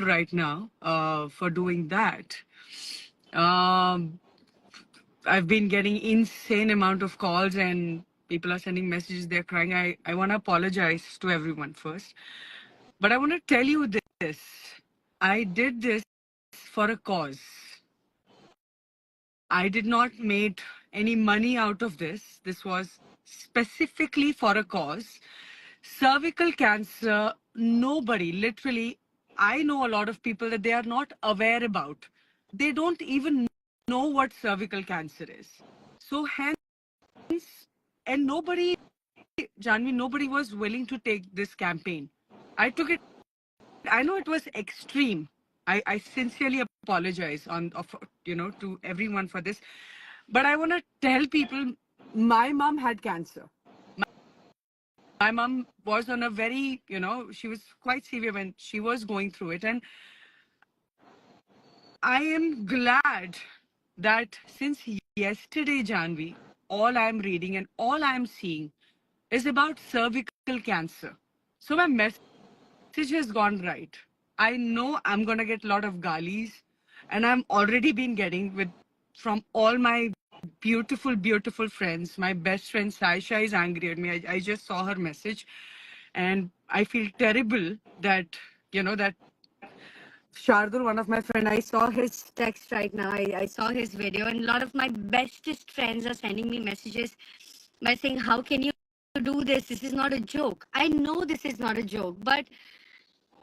right now for doing that. Um, I've been getting insane amount of calls and people are sending messages. They're crying. I want to apologize to everyone first. But I want to tell you this. I did this for a cause. I did not make any money out of this. This was specifically for a cause. Cervical cancer, nobody, literally, I know a lot of people that they are not aware about. They don't even know what cervical cancer is. So hence, and nobody, Janvi, nobody was willing to take this campaign. I took it. I know it was extreme. I sincerely apologize to everyone for this. But I want to tell people, my mom had cancer. My mom was on a very, she was quite severe when she was going through it. And I am glad that since yesterday, Janvi, all I'm reading and all I'm seeing is about cervical cancer. So my message has gone right. I know I'm going to get a lot of galis, and I'm already been getting from all my beautiful, beautiful friends. My best friend Saisha is angry at me. I just saw her message, and I feel terrible that, that Shardul, one of my friends, I saw his text right now. I saw his video, and a lot of my bestest friends are sending me messages by saying, how can you do this? This is not a joke. I know this is not a joke, but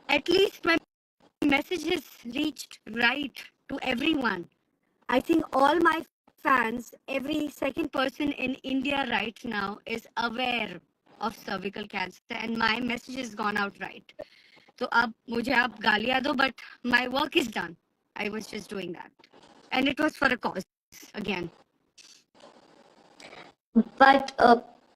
at least my message has reached right to everyone. I think all my fans, every second person in India right now is aware of cervical cancer, and my message has gone out right. तो अब मुझे आप गालियां दो, but my work is done. I was just doing that, and it was for a cause again. But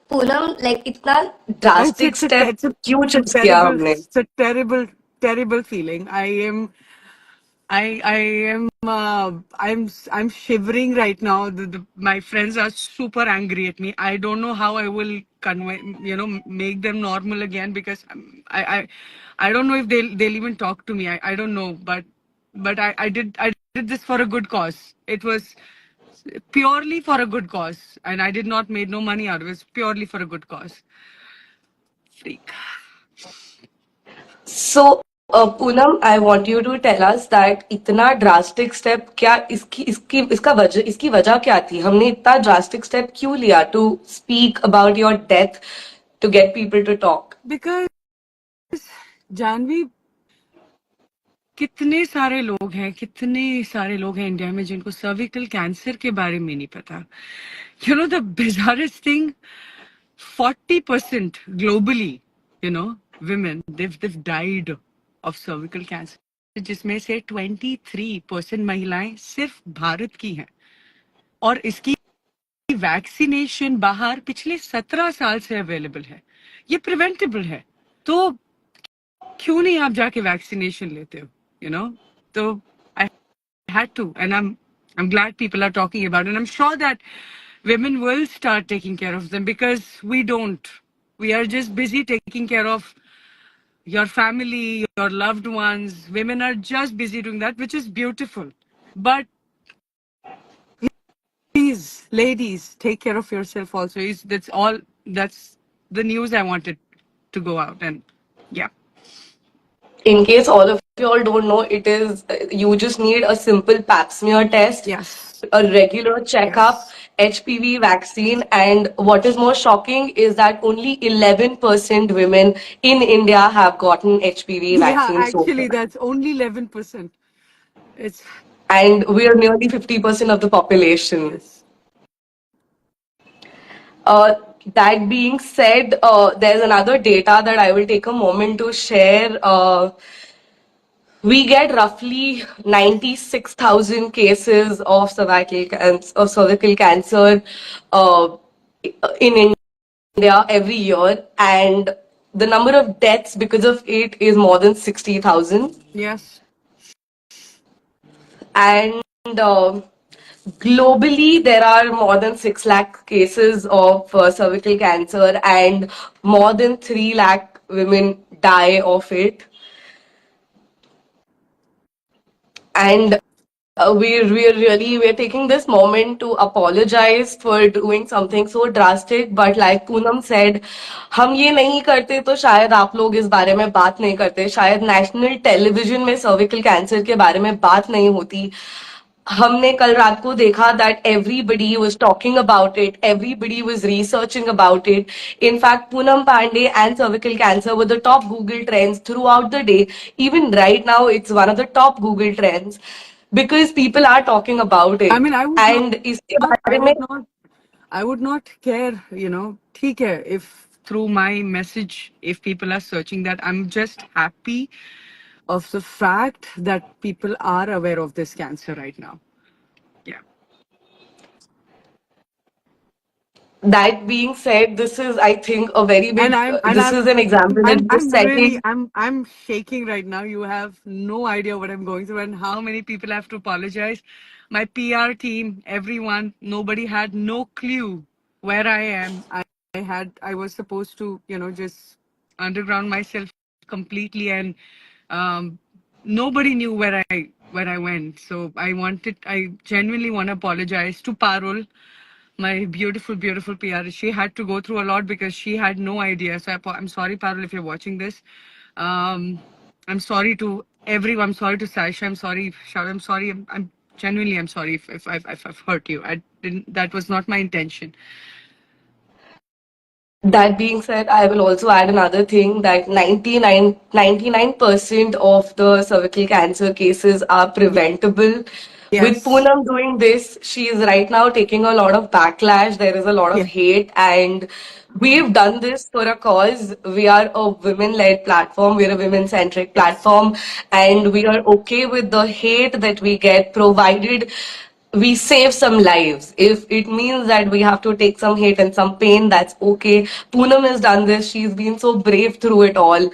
Poonam, like इतना drastic step It's a क्यों choose किया terrible, हमने? it's a terrible, terrible feeling. I am I'm shivering right now. My friends are super angry at me. I don't know how I will make them normal again, because I don't know if they'll even talk to me. I don't know, but I did this for a good cause. It was purely for a good cause, and I did not made no money out of it. It was purely for a good cause. Freak. So, Poonam, I want you to tell us that इतना drastic step क्या इसकी वजह क्या थी? हमने इतना drastic step क्यों लिया to speak about your death to get people to talk? Because Janvi, कितने सारे लोग हैं इंडिया में जिनको सर्विकल कैंसर के बारे में नहीं पता. The bizarrest thing, 40% globally, women, they've died of cervical cancer, जिसमें से 23% महिलाएं सिर्फ भारत की हैं. और इसकी वैक्सीनेशन बाहर पिछले 17 साल से अवेलेबल है. ये प्रिवेंटेबल है. तो क्यों नहीं आप जाके वैक्सीनेशन लेते हो? So I had to, and I'm glad people are talking about it. And I'm sure that women will start taking care of them, because we don't. We are just busy taking care of your family, your loved ones. Women are just busy doing that, which is beautiful. But please, ladies, take care of yourself also. That's the news I wanted to go out. And yeah. In case all of you all don't know, it is you just need a simple pap smear test, Yes. a regular checkup, Yes. HPV vaccine, and what is more shocking is that only 11% women in India have gotten HPV Yeah, vaccine so actually, far. that's only 11%. It's And we are nearly 50% of the population. yes. Uh, that being said, there's another data that I will take a moment to share. We get roughly 96,000 cases of cervical cancer in India every year, and the number of deaths because of it is more than 60,000. Yes. And globally, there are more than 6 lakh cases of cervical cancer, and more than 3 lakh women die of it. And we're taking this moment to apologize for doing something so drastic. But like Poonam said, हम ये नहीं करते तो शायद आप लोग इस बारे में बात नहीं करते, शायद नेशनल टेलीविजन में सर्विकल कैंसर के बारे में बात नहीं होती. हमने कल रात को देखा that everybody was talking about it, everybody was researching about it. In fact, Poonam Pandey and cervical cancer were the top Google trends throughout the day. Even right now, it's one of the top Google trends because people are talking about I it. mean, And इसके बारे में I would not care, ठीक है, if through my message, if people are searching that, I'm just happy of the fact that people are aware of this cancer right now. Yeah. that being said, this is, I think, a very And big, I'm and this is I'm an example I'm in just I'm really setting. I'm shaking right now. You have no idea what I'm going through and how many people have to apologize. My PR team, everyone, nobody had no clue where I am. I was supposed to, just underground myself completely, and um, nobody knew where I went. So I genuinely want to apologize to Parul, my beautiful, beautiful PR. She had to go through a lot because she had no idea. So I'm sorry, Parul, if you're watching this. I'm sorry to everyone. I'm sorry to Sasha. I'm sorry, Shav. I'm sorry. I'm genuinely. I'm sorry if I've hurt you. I didn't. That was not my intention. That being said, I will also add another thing that 99% of the cervical cancer cases are preventable. With Yes. Poonam doing this, she is right now taking a lot of backlash. There is a lot of Yeah. hate, and we've done this for a cause. We are a women-led platform. We're a women-centric Yes. platform, and we are okay with the hate that we get, provided we save some lives. If it means that we have to take some hate and some pain, that's okay. Poonam has done this. She's been so brave through it all.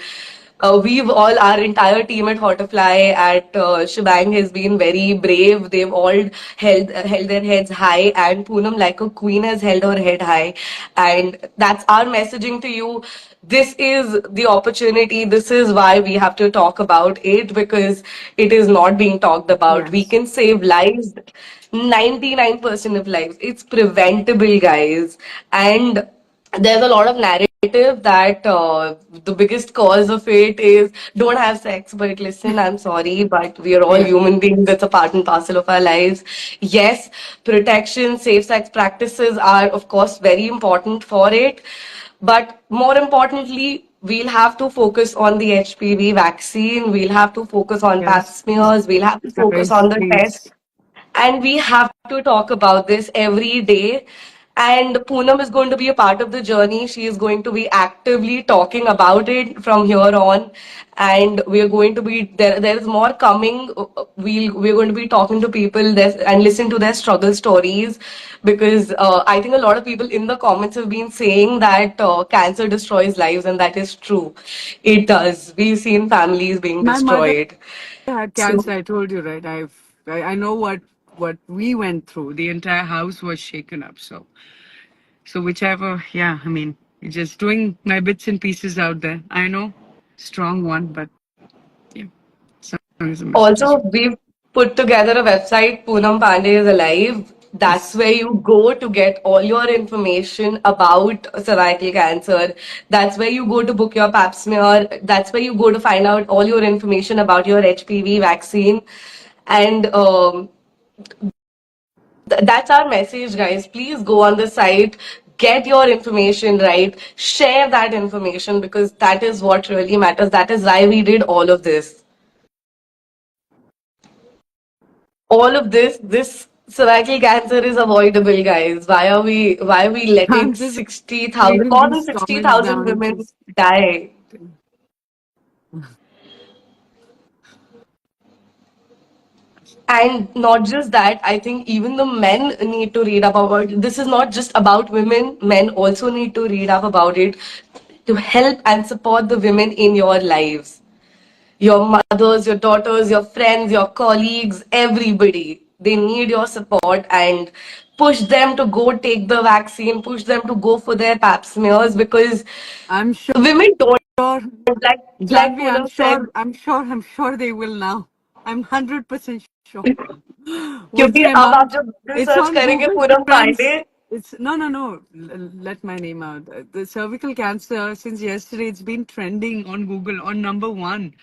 We've all, our entire team at Hortifly at Shebang has been very brave. They've all held their heads high, and Poonam, like a queen, has held her head high. And that's our messaging to you. This is the opportunity. This is why we have to talk about it, because it is not being talked about. We Yes. can save lives, 99% of lives. It's preventable, guys. And there's a lot of narrative that the biggest cause of it is don't have sex. But listen, I'm sorry, but we are all Yeah. human beings. That's a part and parcel of our lives. Yes, protection, safe sex practices are, of course, very important for it. But more importantly, we'll have to focus on the HPV vaccine. We'll have to focus on pap Yes. smears. We'll have to focus Guys, on the test, please. and we have to talk about this every day. And Poonam is going to be a part of the journey. She is going to be actively talking about it from here on, and we are going to be there. There is more coming. We're going to be talking to people there and listen to their struggle stories, because I think a lot of people in the comments have been saying that cancer destroys lives, and that is true. It does. We've seen families being My mother destroyed. had So cancer. I told you, right? I know what we went through. The entire house was shaken up. So whichever, yeah. I mean, just doing my bits and pieces out there. I know, strong one, but yeah, song is a message as also, well. we've put together a website, Poonam Pandey is Alive. That's Yes. where you go to get all your information about cervical cancer. That's where you go to book your pap smear. That's where you go to find out all your information about your HPV vaccine. And that's our message, guys. Please go on the site, get your information right, share that information, because that is what really matters. That is why we did all of this. All of this cervical cancer is avoidable, guys. Why are we letting I'm just 60,000, reading more than these comments 60,000 down. women Just die? And not just that, I think even the men need to read up about it. This is not just about women. Men also need to read up about it to help and support the women in your lives. Your mothers, your daughters, your friends, your colleagues, everybody. They need your support, and push them to go take the vaccine, push them to go for their pap smears, because I'm women don't, sure, like Janvi, Poonam said, I'm sure they will now. I'm 100% sure. What's क्योंकि your अब आप name? जब Google It's search on करेंगे Google Poonam Trends. Pandey. It's no. Let my name out. The cervical cancer since yesterday it's been trending on Google on number one.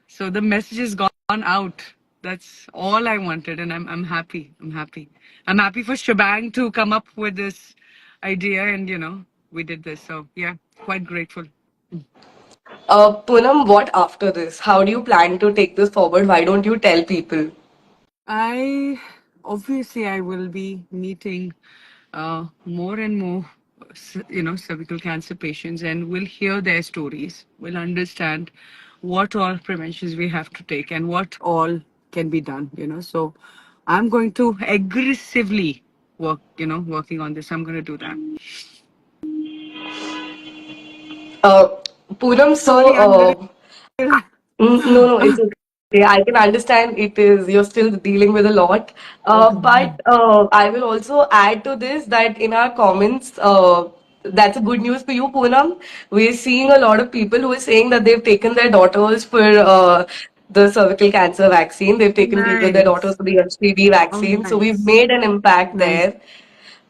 So the message has gone out. That's all I wanted, and I'm happy. I'm happy. I'm happy for Shebang to come up with this idea, and we did this. So yeah, quite grateful. Poonam, what after this? How do you plan to take this forward? Why don't you tell people? I obviously I will be meeting more and more, cervical cancer patients, and we'll hear their stories. We'll understand what all preventions we have to take and what all can be done. So I'm going to aggressively working on this. I'm going to do that. Uh, Poonam, so Sorry, I'm little. No, no, it's okay. I can understand it is you're still dealing with a lot. But Okay. I will also add to this that in our comments, that's a good news for you, Poonam. We're seeing a lot of people who are saying that they've taken their daughters for the cervical cancer vaccine. They've taken their daughters Nice. for the HPV Oh, vaccine. So we've nice. made an impact Nice. there.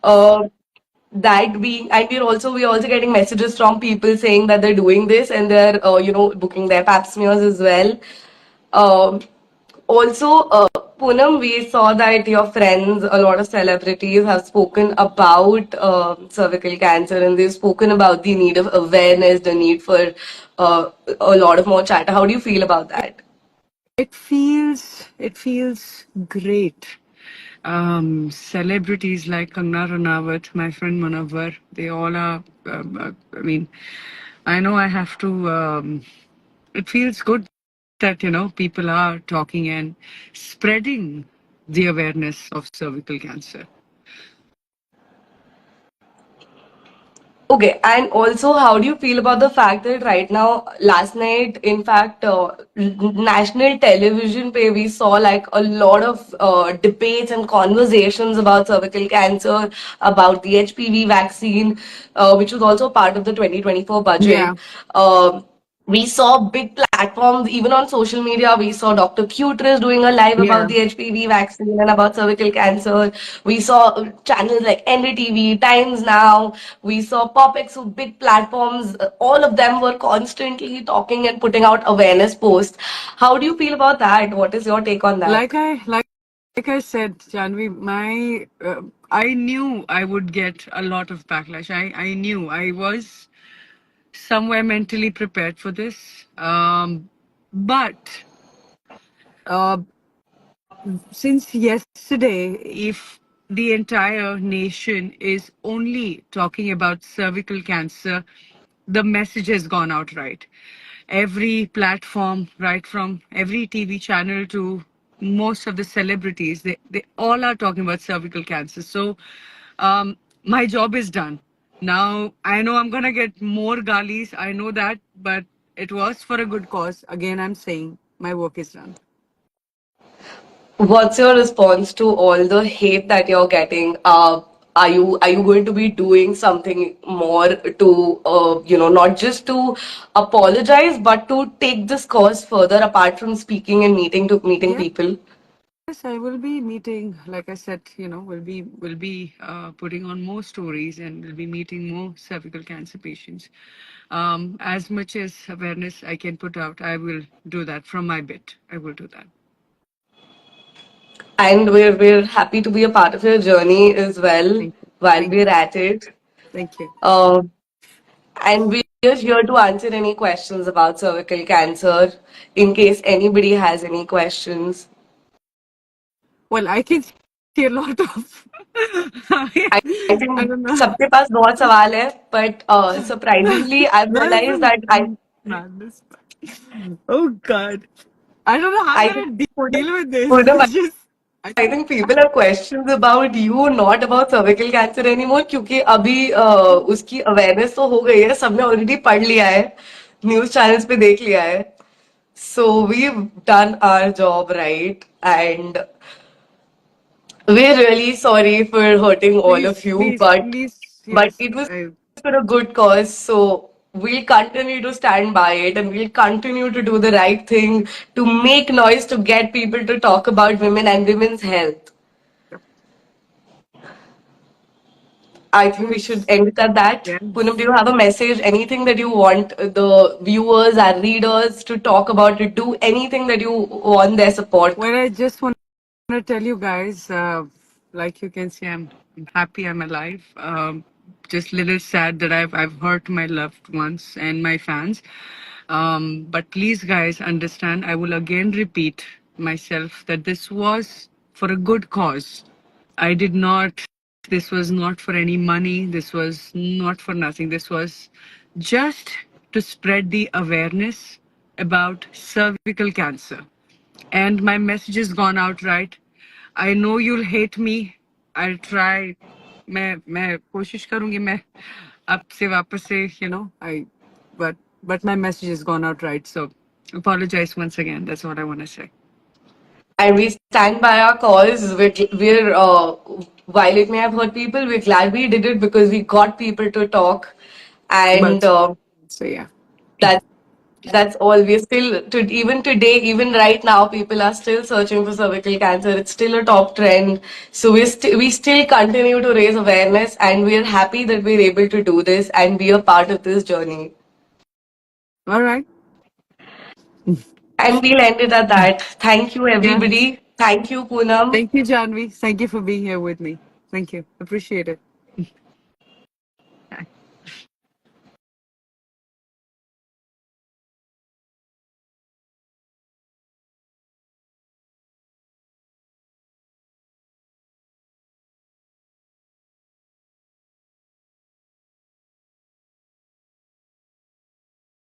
Uh, that being, and we're also getting messages from people saying that they're doing this and they're booking their pap smears as well. um, Also, Poonam, we saw that your friends, a lot of celebrities have spoken about cervical cancer, and they've spoken about the need of awareness, the need for a lot of more chatter. How do you feel about that? It feels great. Celebrities like Kangna Ranawat, my friend Manavar, they all are. I mean, I know I have to. It feels good that people are talking and spreading the awareness of cervical cancer. Okay, and also, how do you feel about the fact that right now, last night, in fact, national television pay, we saw like a lot of debates and conversations about cervical cancer, about the HPV vaccine, which was also part of the 2024 Yeah, budget. We saw big platforms, even on social media. We saw Dr. Cutres doing a live about yeah. the HPV vaccine and about cervical cancer. We saw channels like NDTV, Times Now. We saw PopX, who big platforms. All of them were constantly talking and putting out awareness posts. How do you feel about that? What is your take on that? Like I said, Janvi, I knew I would get a lot of backlash. I knew I was somewhere mentally prepared for this. But since yesterday, if the entire nation is only talking about cervical cancer, the message has gone out right. Every platform, right from every TV channel to most of the celebrities, they all are talking about cervical cancer. So my job is done. Now I know I'm gonna get more galis. I know that, but it was for a good cause. Again, I'm saying my work is done. What's your response to all the hate that you're getting? Are you going to be doing something more to not just to apologize, but to take this cause further apart from speaking and meeting Yes, people? I will be meeting. Like I said, we'll be putting on more stories, and we'll be meeting more cervical cancer patients. As much as awareness I can put out, I will do that from my bit. I will do that. And we're happy to be a part of your journey as well Thank you. while Thank we're you. at it. Thank you. Uh, and we're here to answer any questions about cervical cancer in case anybody has any questions. Well, I can see a lot of. I I think don't know. सबके पास बहुत सवाल है, but surprisingly, I've There's realized that some madness. Oh God. I don't know how I I'm think gonna deal with this. Poonam, It's just I I think people have questions about you, not about cervical cancer anymore, क्योंकि अभी उसकी awareness तो हो गई है, सबने already पढ़ लिया है, news channels पे देख लिया है. So we've done our job right, and we're really sorry for hurting all of please, you, please, but please, but yes. it was for a good cause, so we'll continue to stand by it and we'll continue to do the right thing to make noise to get people to talk about women and women's health. I think we should end it at that. Poonam, do you Yes. have a message, anything that you want the viewers and readers to talk about, to do anything that you want their support? Well, I just want to tell you guys, like you can see, I'm happy, I'm alive. Just little sad that I've hurt my loved ones and my fans. But please, guys, understand. I will again repeat myself that this was for a good cause. I did not. This was not for any money. This was not for nothing. This was just to spread the awareness about cervical cancer, and my message has gone out right. I know you'll hate me. I'll try. मैं कोशिश करूंगी मैं आपसे वापस से I but my message has gone out right, so apologize once again. That's what I want to say. And we stand by our cause. While it may have hurt people, we're glad we did it because we got people to talk. And But so yeah. that's that's all. We're still, even today, even right now, people are still searching for cervical cancer. It's still a top trend. So we still continue to raise awareness, and we're happy that we're able to do this and be a part of this journey. All right. And we'll end it at that. Thank you, Yeah. everybody. Thank you, Poonam. Thank you, Janvi. Thank you for being here with me. Thank you. Appreciate it.